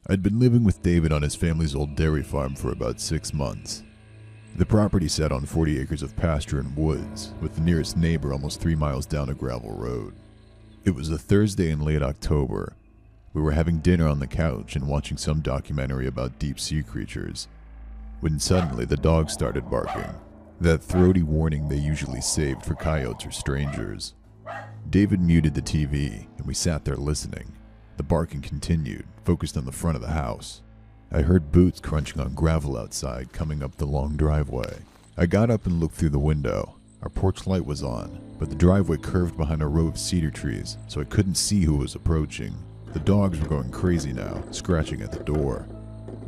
I'd been living with David on his family's old dairy farm for about 6 months. The property sat on 40 acres of pasture and woods, with the nearest neighbor almost 3 miles down a gravel road. It was a Thursday in late October. We were having dinner on the couch and watching some documentary about deep sea creatures, when suddenly the dogs started barking, that throaty warning they usually saved for coyotes or strangers. David muted the TV, and we sat there listening. The barking continued, focused on the front of the house. I heard boots crunching on gravel outside coming up the long driveway. I got up and looked through the window. Our porch light was on, but the driveway curved behind a row of cedar trees, so I couldn't see who was approaching. The dogs were going crazy now, scratching at the door.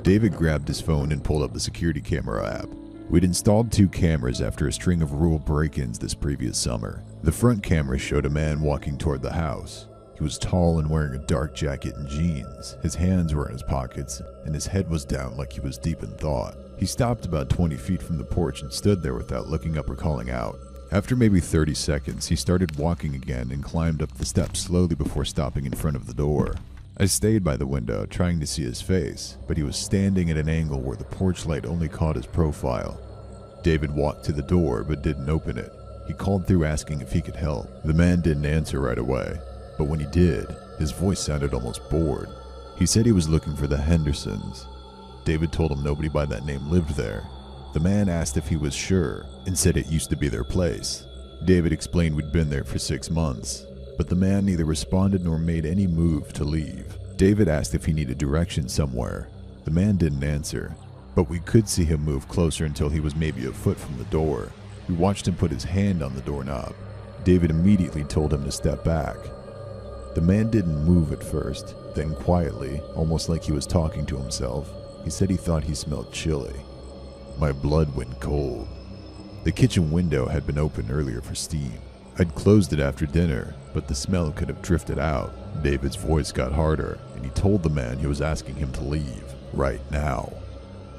David grabbed his phone and pulled up the security camera app. We'd installed 2 cameras after a string of rural break-ins this previous summer. The front camera showed a man walking toward the house. He was tall and wearing a dark jacket and jeans. His hands were in his pockets, and his head was down like he was deep in thought. He stopped about 20 feet from the porch and stood there without looking up or calling out. After maybe 30 seconds, he started walking again and climbed up the steps slowly before stopping in front of the door. I stayed by the window, trying to see his face, but he was standing at an angle where the porch light only caught his profile. David walked to the door but didn't open it. He called through asking if he could help. The man didn't answer right away, but when he did, his voice sounded almost bored. He said he was looking for the Hendersons. David told him nobody by that name lived there. The man asked if he was sure and said it used to be their place. David explained we'd been there for 6 months, but the man neither responded nor made any move to leave. David asked if he needed directions somewhere. The man didn't answer, but we could see him move closer until he was maybe a foot from the door. We watched him put his hand on the doorknob. David immediately told him to step back. The man didn't move at first, then quietly, almost like he was talking to himself, he said he thought he smelled chili. My blood went cold. The kitchen window had been opened earlier for steam. I'd closed it after dinner, but the smell could have drifted out. David's voice got harder, and he told the man he was asking him to leave, right now.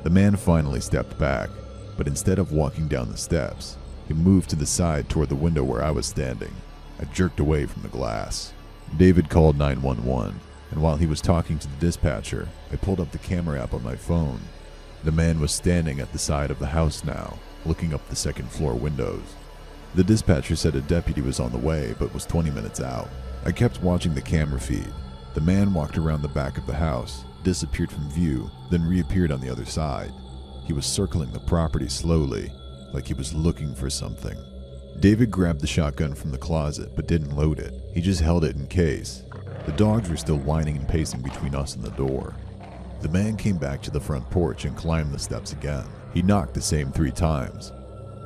The man finally stepped back, but instead of walking down the steps, he moved to the side toward the window where I was standing. I jerked away from the glass. David called 911, and while he was talking to the dispatcher, I pulled up the camera app on my phone. The man was standing at the side of the house now, looking up the second floor windows. The dispatcher said a deputy was on the way, but was 20 minutes out. I kept watching the camera feed. The man walked around the back of the house, disappeared from view, then reappeared on the other side. He was circling the property slowly, like he was looking for something. David grabbed the shotgun from the closet, but didn't load it. He just held it in case. The dogs were still whining and pacing between us and the door. The man came back to the front porch and climbed the steps again. He knocked the same 3 times.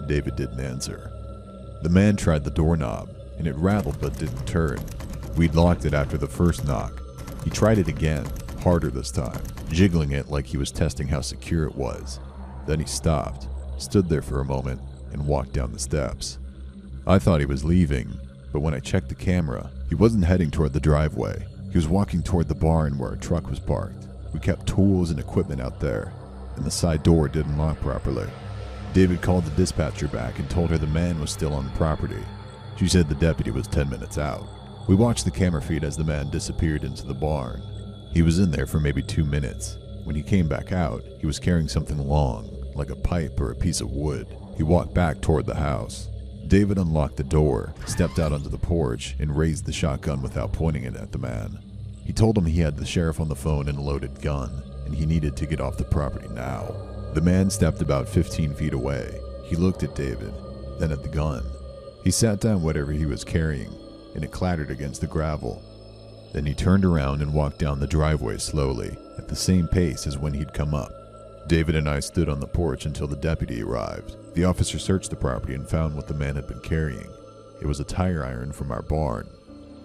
David didn't answer. The man tried the doorknob, and it rattled but didn't turn. We'd locked it after the first knock. He tried it again, harder this time, jiggling it like he was testing how secure it was. Then he stopped, stood there for a moment, and walked down the steps. I thought he was leaving, but when I checked the camera, he wasn't heading toward the driveway. He was walking toward the barn where our truck was parked. We kept tools and equipment out there, and the side door didn't lock properly. David called the dispatcher back and told her the man was still on the property. She said the deputy was 10 minutes out. We watched the camera feed as the man disappeared into the barn. He was in there for maybe 2 minutes. When he came back out, he was carrying something long, like a pipe or a piece of wood. He walked back toward the house. David unlocked the door, stepped out onto the porch, and raised the shotgun without pointing it at the man. He told him he had the sheriff on the phone and a loaded gun, and he needed to get off the property now. The man stepped about 15 feet away. He looked at David, then at the gun. He sat down whatever he was carrying, and it clattered against the gravel. Then he turned around and walked down the driveway slowly, at the same pace as when he'd come up. David and I stood on the porch until the deputy arrived. The officer searched the property and found what the man had been carrying. It was a tire iron from our barn.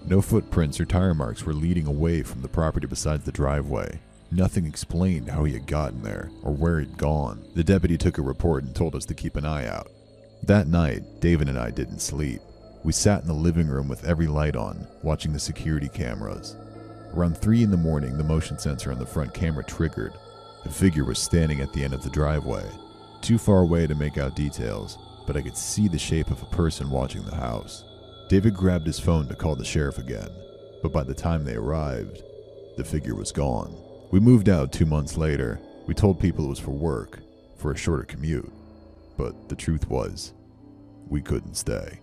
No footprints or tire marks were leading away from the property besides the driveway. Nothing explained how he had gotten there or where he'd gone. The deputy took a report and told us to keep an eye out. That night, David and I didn't sleep. We sat in the living room with every light on, watching the security cameras. Around 3 in the morning, the motion sensor on the front camera triggered. The figure was standing at the end of the driveway, too far away to make out details, but I could see the shape of a person watching the house. David grabbed his phone to call the sheriff again, but by the time they arrived, the figure was gone. We moved out 2 months later. We told people it was for work, for a shorter commute. But the truth was, we couldn't stay.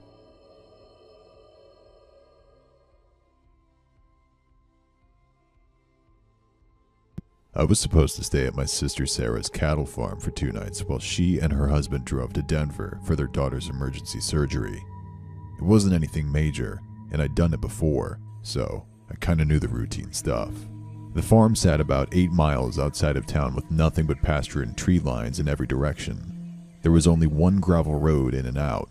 I was supposed to stay at my sister Sarah's cattle farm for 2 nights while she and her husband drove to Denver for their daughter's emergency surgery. It wasn't anything major, and I'd done it before, so I kinda knew the routine stuff. The farm sat about 8 miles outside of town with nothing but pasture and tree lines in every direction. There was only one gravel road in and out.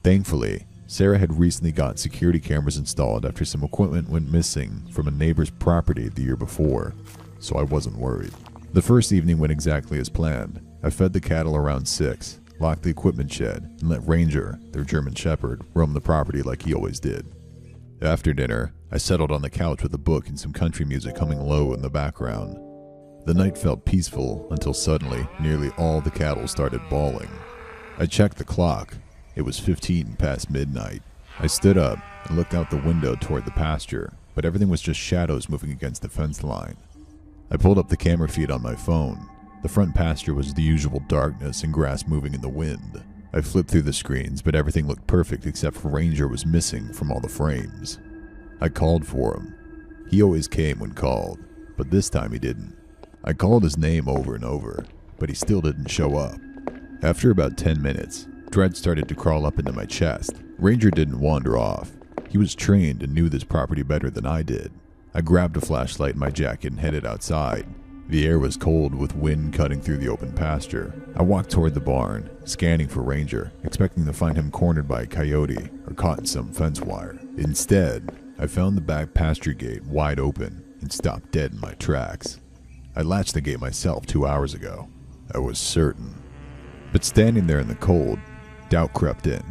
Thankfully, Sarah had recently got security cameras installed after some equipment went missing from a neighbor's property the year before, so I wasn't worried. The first evening went exactly as planned. I fed the cattle around 6, locked the equipment shed, and let Ranger, their German Shepherd, roam the property like he always did. After dinner, I settled on the couch with a book and some country music humming low in the background. The night felt peaceful until suddenly nearly all the cattle started bawling. I checked the clock. It was 15 past midnight. I stood up and looked out the window toward the pasture, but everything was just shadows moving against the fence line. I pulled up the camera feed on my phone. The front pasture was the usual darkness and grass moving in the wind. I flipped through the screens, but everything looked perfect except for Ranger was missing from all the frames. I called for him. He always came when called, but this time he didn't. I called his name over and over, but he still didn't show up. After about 10 minutes, dread started to crawl up into my chest. Ranger didn't wander off. He was trained and knew this property better than I did. I grabbed a flashlight in my jacket and headed outside. The air was cold with wind cutting through the open pasture. I walked toward the barn, scanning for Ranger, expecting to find him cornered by a coyote or caught in some fence wire. Instead, I found the back pasture gate wide open and stopped dead in my tracks. I latched the gate myself 2 hours ago. I was certain. But standing there in the cold, doubt crept in.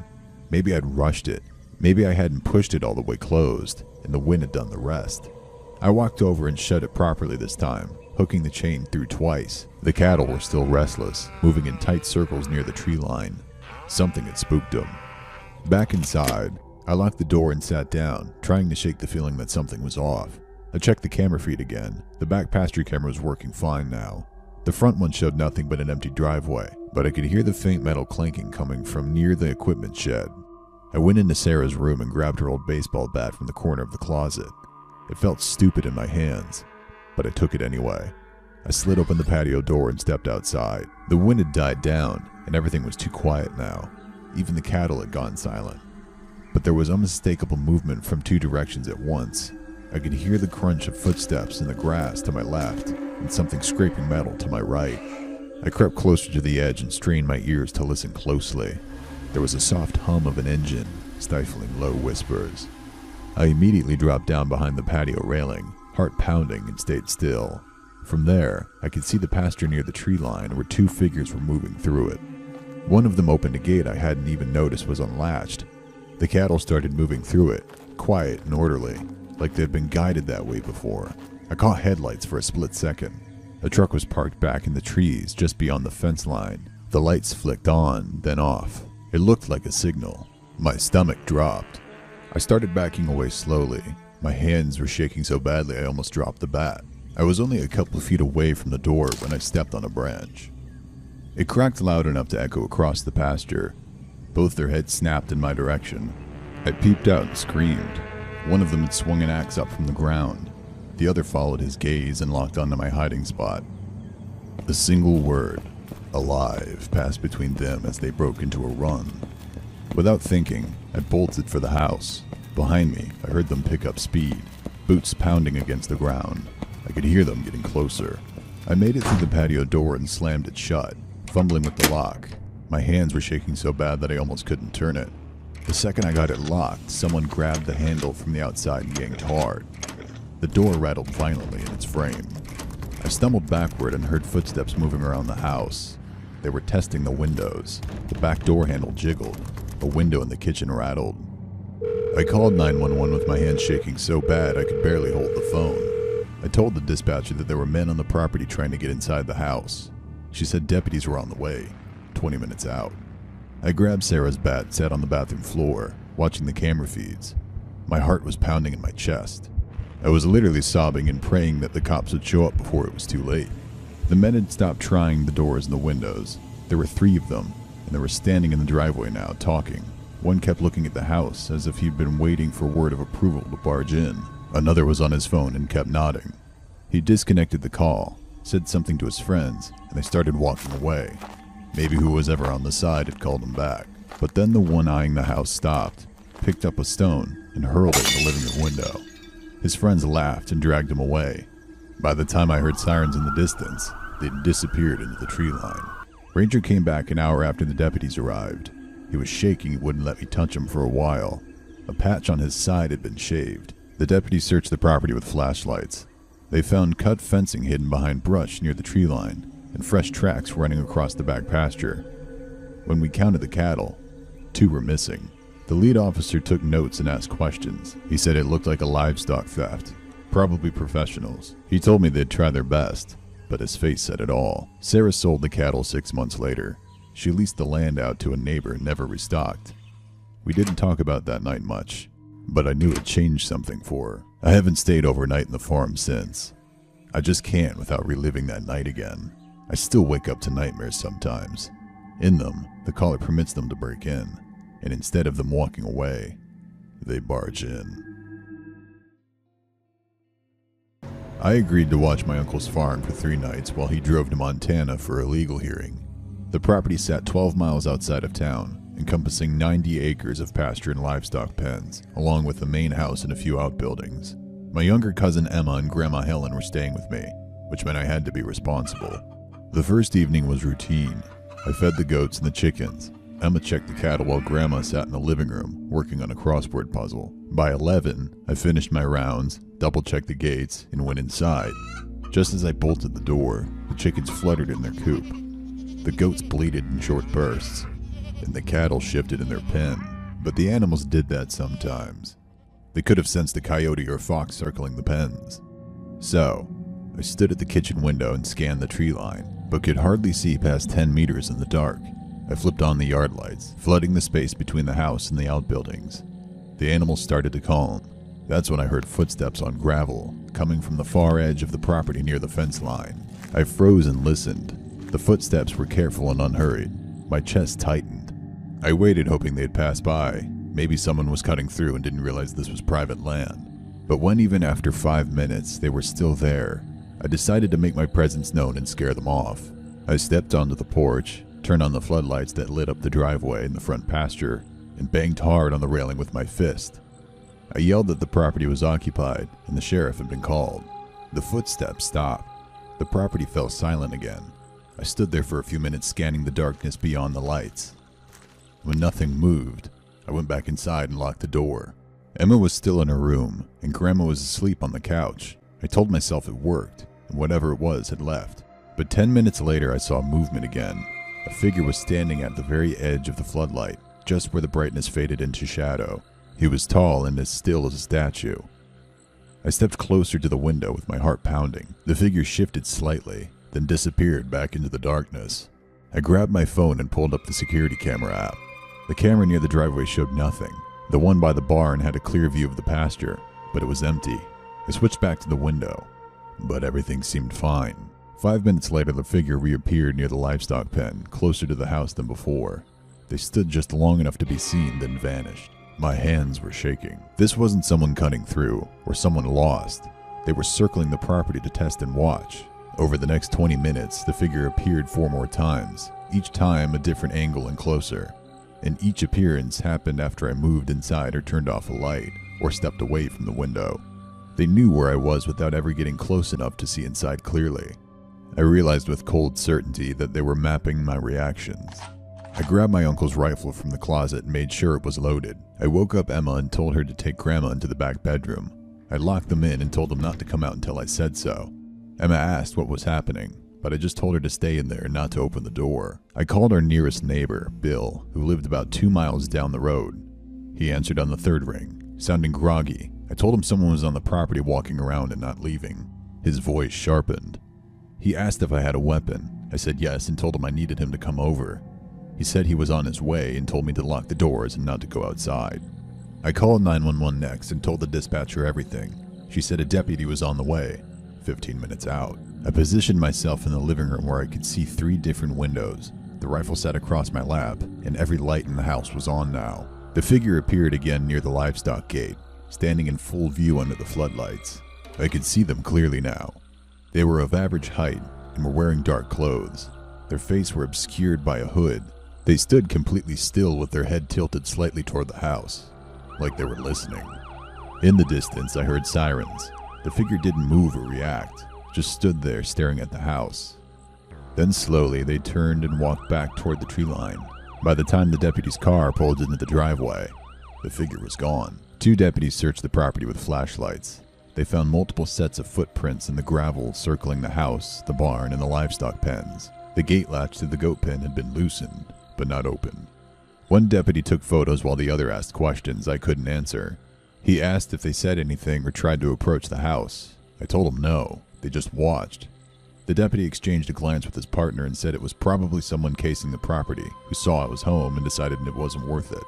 Maybe I'd rushed it. Maybe I hadn't pushed it all the way closed, and the wind had done the rest. I walked over and shut it properly this time, hooking the chain through twice. The cattle were still restless, moving in tight circles near the tree line. Something had spooked them. Back inside, I locked the door and sat down, trying to shake the feeling that something was off. I checked the camera feed again. The back pasture camera was working fine now. The front one showed nothing but an empty driveway, but I could hear the faint metal clanking coming from near the equipment shed. I went into Sarah's room and grabbed her old baseball bat from the corner of the closet. It felt stupid in my hands, but I took it anyway. I slid open the patio door and stepped outside. The wind had died down, and everything was too quiet now. Even the cattle had gone silent. But there was unmistakable movement from 2 directions at once. I could hear the crunch of footsteps in the grass to my left, and something scraping metal to my right. I crept closer to the edge and strained my ears to listen closely. There was a soft hum of an engine, stifling low whispers. I immediately dropped down behind the patio railing, heart pounding, and stayed still. From there, I could see the pasture near the tree line where 2 figures were moving through it. One of them opened a gate I hadn't even noticed was unlatched. The cattle started moving through it, quiet and orderly, like they'd been guided that way before. I caught headlights for a split second. A truck was parked back in the trees just beyond the fence line. The lights flicked on, then off. It looked like a signal. My stomach dropped. I started backing away slowly. My hands were shaking so badly I almost dropped the bat. I was only a couple of feet away from the door when I stepped on a branch. It cracked loud enough to echo across the pasture. Both their heads snapped in my direction. I peeped out and screamed. One of them had swung an axe up from the ground. The other followed his gaze and locked onto my hiding spot. A single word, alive, passed between them as they broke into a run. Without thinking, I bolted for the house. Behind me, I heard them pick up speed, boots pounding against the ground. I could hear them getting closer. I made it through the patio door and slammed it shut, fumbling with the lock. My hands were shaking so bad that I almost couldn't turn it. The second I got it locked, someone grabbed the handle from the outside and yanked hard. The door rattled violently in its frame. I stumbled backward and heard footsteps moving around the house. They were testing the windows. The back door handle jiggled. A window in the kitchen rattled. I called 911 with my hands shaking so bad I could barely hold the phone. I told the dispatcher that there were men on the property trying to get inside the house. She said deputies were on the way, 20 minutes out. I grabbed Sarah's bat and sat on the bathroom floor, watching the camera feeds. My heart was pounding in my chest. I was literally sobbing and praying that the cops would show up before it was too late. The men had stopped trying the doors and the windows. There were 3 of them, and they were standing in the driveway now, talking. One kept looking at the house as if he'd been waiting for word of approval to barge in. Another was on his phone and kept nodding. He disconnected the call, said something to his friends, and they started walking away. Maybe who was ever on the side had called him back. But then the one eyeing the house stopped, picked up a stone, and hurled it in the living room window. His friends laughed and dragged him away. By the time I heard sirens in the distance, they'd disappeared into the tree line. Ranger came back an hour after the deputies arrived. He was shaking and wouldn't let me touch him for a while. A patch on his side had been shaved. The deputies searched the property with flashlights. They found cut fencing hidden behind brush near the tree line, and fresh tracks running across the back pasture. When we counted the cattle, 2 were missing. The lead officer took notes and asked questions. He said it looked like a livestock theft, probably professionals. He told me they'd try their best, but his face said it all. Sarah sold the cattle 6 months later. She leased the land out to a neighbor and never restocked. We didn't talk about that night much, but I knew it changed something for her. I haven't stayed overnight in the farm since. I just can't without reliving that night again. I still wake up to nightmares sometimes. In them, the caller permits them to break in, and instead of them walking away, they barge in. I agreed to watch my uncle's farm for 3 nights while he drove to Montana for a legal hearing. The property sat 12 miles outside of town, encompassing 90 acres of pasture and livestock pens, along with the main house and a few outbuildings. My younger cousin Emma and Grandma Helen were staying with me, which meant I had to be responsible. The first evening was routine. I fed the goats and the chickens. Emma checked the cattle while Grandma sat in the living room, working on a crossword puzzle. By 11, I finished my rounds, double-checked the gates, and went inside. Just as I bolted the door, the chickens fluttered in their coop. The goats bleated in short bursts, and the cattle shifted in their pen. But the animals did that sometimes. They could have sensed a coyote or fox circling the pens. So, I stood at the kitchen window and scanned the tree line, but could hardly see past 10 meters in the dark. I flipped on the yard lights, flooding the space between the house and the outbuildings. The animals started to calm. That's when I heard footsteps on gravel, coming from the far edge of the property near the fence line. I froze and listened. The footsteps were careful and unhurried. My chest tightened. I waited, hoping they'd pass by. Maybe someone was cutting through and didn't realize this was private land. But when even after 5 minutes they were still there, I decided to make my presence known and scare them off. I stepped onto the porch, turned on the floodlights that lit up the driveway in the front pasture, and banged hard on the railing with my fist. I yelled that the property was occupied and the sheriff had been called. The footsteps stopped. The property fell silent again. I stood there for a few minutes scanning the darkness beyond the lights. When nothing moved, I went back inside and locked the door. Emma was still in her room, and Grandma was asleep on the couch. I told myself it worked, and whatever it was had left. But 10 minutes later I saw movement again. A figure was standing at the very edge of the floodlight, just where the brightness faded into shadow. He was tall and as still as a statue. I stepped closer to the window with my heart pounding. The figure shifted slightly, then disappeared back into the darkness. I grabbed my phone and pulled up the security camera app. The camera near the driveway showed nothing. The one by the barn had a clear view of the pasture, but it was empty. I switched back to the window, but everything seemed fine. 5 minutes later, the figure reappeared near the livestock pen, closer to the house than before. They stood just long enough to be seen, then vanished. My hands were shaking. This wasn't someone cutting through, or someone lost. They were circling the property to test and watch. Over the next 20 minutes, the figure appeared 4 more times, each time a different angle and closer. And each appearance happened after I moved inside or turned off a light, or stepped away from the window. They knew where I was without ever getting close enough to see inside clearly. I realized with cold certainty that they were mapping my reactions. I grabbed my uncle's rifle from the closet and made sure it was loaded. I woke up Emma and told her to take Grandma into the back bedroom. I locked them in and told them not to come out until I said so. Emma asked what was happening, but I just told her to stay in there and not to open the door. I called our nearest neighbor, Bill, who lived about 2 miles down the road. He answered on the third ring, sounding groggy. I told him someone was on the property walking around and not leaving. His voice sharpened. He asked if I had a weapon. I said yes and told him I needed him to come over. He said he was on his way and told me to lock the doors and not to go outside. I called 911 next and told the dispatcher everything. She said a deputy was on the way, 15 minutes out. I positioned myself in the living room where I could see 3 different windows. The rifle sat across my lap, and every light in the house was on now. The figure appeared again near the livestock gate, standing in full view under the floodlights. I could see them clearly now. They were of average height and were wearing dark clothes. Their faces were obscured by a hood. They stood completely still with their head tilted slightly toward the house, like they were listening. In the distance, I heard sirens. The figure didn't move or react, just stood there staring at the house. Then slowly, they turned and walked back toward the tree line. By the time the deputy's car pulled into the driveway, the figure was gone. 2 deputies searched the property with flashlights. They found multiple sets of footprints in the gravel circling the house, the barn, and the livestock pens. The gate latch to the goat pen had been loosened, but not open. One deputy took photos while the other asked questions I couldn't answer. He asked if they said anything or tried to approach the house. I told him no, they just watched. The deputy exchanged a glance with his partner and said it was probably someone casing the property who saw I was home and decided it wasn't worth it.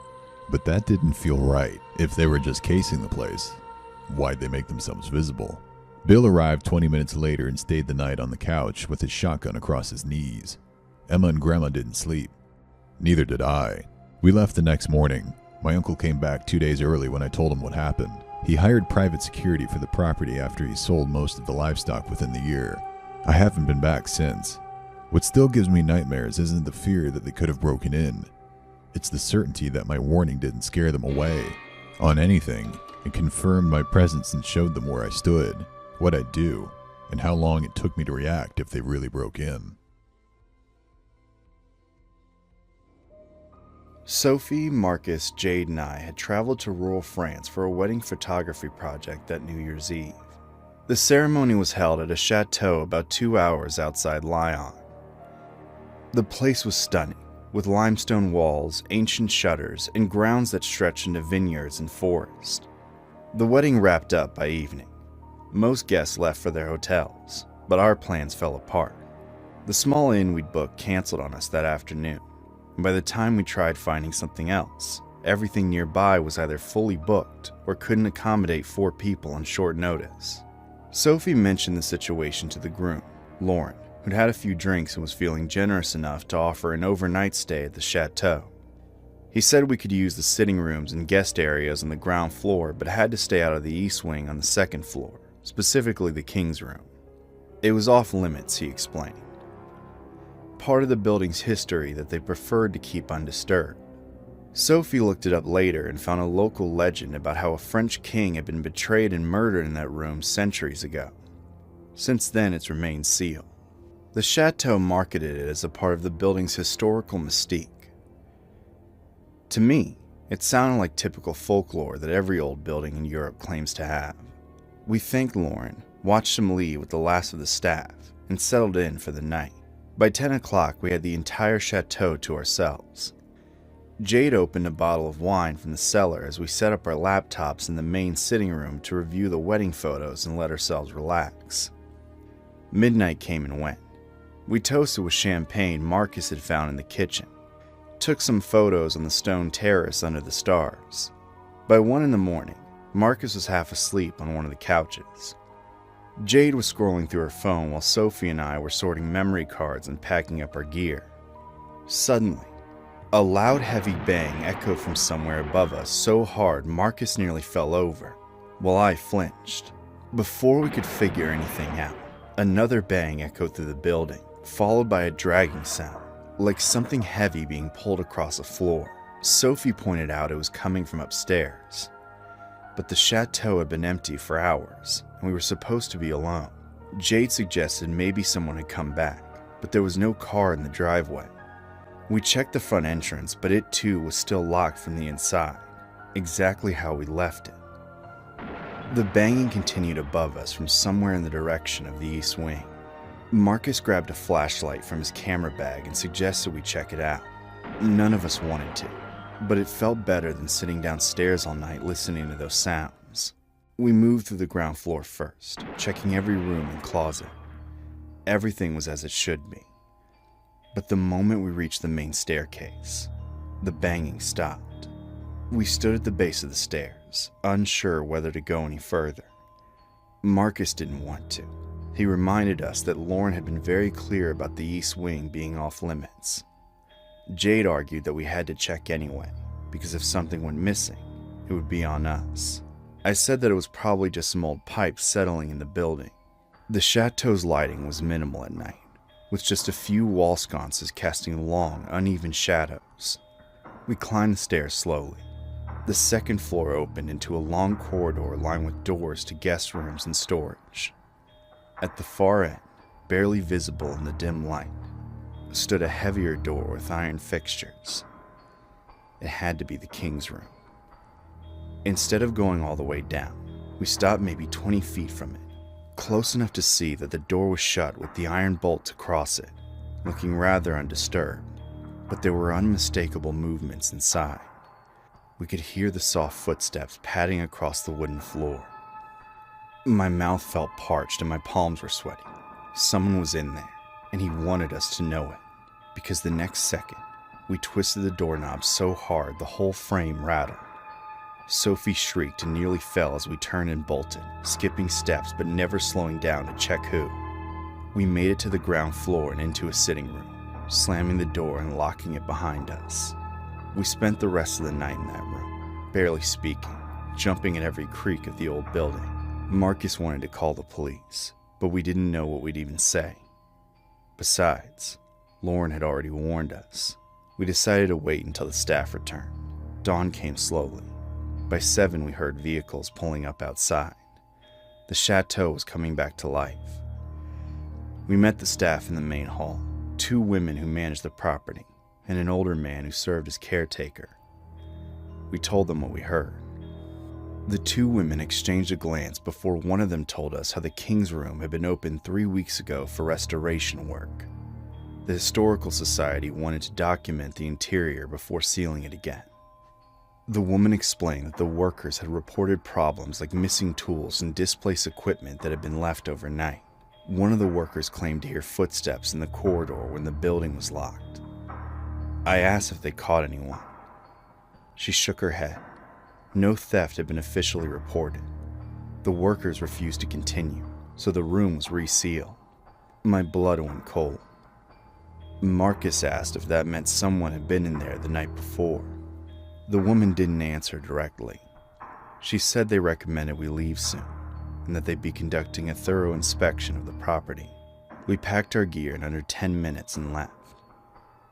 But that didn't feel right. If they were just casing the place, why'd they make themselves visible? Bill arrived 20 minutes later and stayed the night on the couch with his shotgun across his knees. Emma and Grandma didn't sleep. Neither did I. We left the next morning. My uncle came back 2 days early when I told him what happened. He hired private security for the property after he sold most of the livestock within the year. I haven't been back since. What still gives me nightmares isn't the fear that they could have broken in. It's the certainty that my warning didn't scare them away on anything. It confirmed my presence and showed them where I stood, what I'd do, and how long it took me to react if they really broke in. Sophie, Marcus, Jade, and I had traveled to rural France for a wedding photography project that New Year's Eve. The ceremony was held at a chateau about 2 hours outside Lyon. The place was stunning, with limestone walls, ancient shutters, and grounds that stretched into vineyards and forest. The wedding wrapped up by evening. Most guests left for their hotels, but our plans fell apart. The small inn we'd booked canceled on us that afternoon, and by the time we tried finding something else, everything nearby was either fully booked or couldn't accommodate 4 people on short notice. Sophie mentioned the situation to the groom, Lauren, who'd had a few drinks and was feeling generous enough to offer an overnight stay at the chateau. He said we could use the sitting rooms and guest areas on the ground floor, but had to stay out of the east wing on the 2nd floor, specifically the king's room. It was off limits, he explained. Part of the building's history that they preferred to keep undisturbed. Sophie looked it up later and found a local legend about how a French king had been betrayed and murdered in that room centuries ago. Since then, it's remained sealed. The chateau marketed it as a part of the building's historical mystique. To me, it sounded like typical folklore that every old building in Europe claims to have. We thanked Lauren, watched him leave with the last of the staff, and settled in for the night. By 10 o'clock, we had the entire chateau to ourselves. Jade opened a bottle of wine from the cellar as we set up our laptops in the main sitting room to review the wedding photos and let ourselves relax. Midnight came and went. We toasted with champagne Marcus had found in the kitchen. Took some photos on the stone terrace under the stars. By 1 in the morning, Marcus was half asleep on one of the couches. Jade was scrolling through her phone while Sophie and I were sorting memory cards and packing up our gear. Suddenly, a loud, heavy bang echoed from somewhere above us so hard Marcus nearly fell over, while I flinched. Before we could figure anything out, another bang echoed through the building, followed by a dragging sound, like something heavy being pulled across a floor. Sophie pointed out it was coming from upstairs. But the chateau had been empty for hours, and we were supposed to be alone. Jade suggested maybe someone had come back, but there was no car in the driveway. We checked the front entrance, but it too was still locked from the inside, exactly how we left it. The banging continued above us from somewhere in the direction of the east wing. Marcus grabbed a flashlight from his camera bag and suggested we check it out. None of us wanted to, but it felt better than sitting downstairs all night listening to those sounds. We moved through the ground floor first, checking every room and closet. Everything was as it should be. But the moment we reached the main staircase, the banging stopped. We stood at the base of the stairs, unsure whether to go any further. Marcus didn't want to. He reminded us that Lauren had been very clear about the east wing being off limits. Jade argued that we had to check anyway, because if something went missing, it would be on us. I said that it was probably just some old pipes settling in the building. The chateau's lighting was minimal at night, with just a few wall sconces casting long, uneven shadows. We climbed the stairs slowly. The second floor opened into a long corridor lined with doors to guest rooms and storage. At the far end, barely visible in the dim light, stood a heavier door with iron fixtures. It had to be the king's room. Instead of going all the way down, we stopped maybe 20 feet from it, close enough to see that the door was shut with the iron bolts across it, looking rather undisturbed, but there were unmistakable movements inside. We could hear the soft footsteps padding across the wooden floor. My mouth felt parched and my palms were sweaty. Someone was in there, and he wanted us to know it, because the next second, we twisted the doorknob so hard the whole frame rattled. Sophie shrieked and nearly fell as we turned and bolted, skipping steps but never slowing down to check who. We made it to the ground floor and into a sitting room, slamming the door and locking it behind us. We spent the rest of the night in that room, barely speaking, jumping at every creak of the old building. Marcus wanted to call the police, but we didn't know what we'd even say. Besides, Lauren had already warned us. We decided to wait until the staff returned. Dawn came slowly. By 7, we heard vehicles pulling up outside. The chateau was coming back to life. We met the staff in the main hall, 2 women who managed the property, and an older man who served as caretaker. We told them what we heard. The 2 women exchanged a glance before one of them told us how the king's room had been opened 3 weeks ago for restoration work. The Historical Society wanted to document the interior before sealing it again. The woman explained that the workers had reported problems like missing tools and displaced equipment that had been left overnight. One of the workers claimed to hear footsteps in the corridor when the building was locked. I asked if they caught anyone. She shook her head. No theft had been officially reported. The workers refused to continue, so the room was resealed. My blood went cold. Marcus asked if that meant someone had been in there the night before. The woman didn't answer directly. She said they recommended we leave soon, and that they'd be conducting a thorough inspection of the property. We packed our gear in under 10 minutes and left.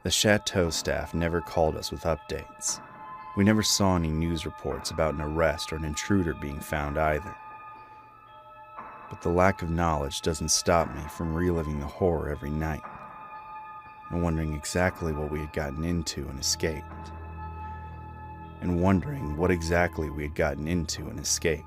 The chateau staff never called us with updates. We never saw any news reports about an arrest or an intruder being found either. But the lack of knowledge doesn't stop me from reliving the horror every night, and wondering exactly what we had gotten into and escaped. And wondering what exactly we had gotten into and escaped.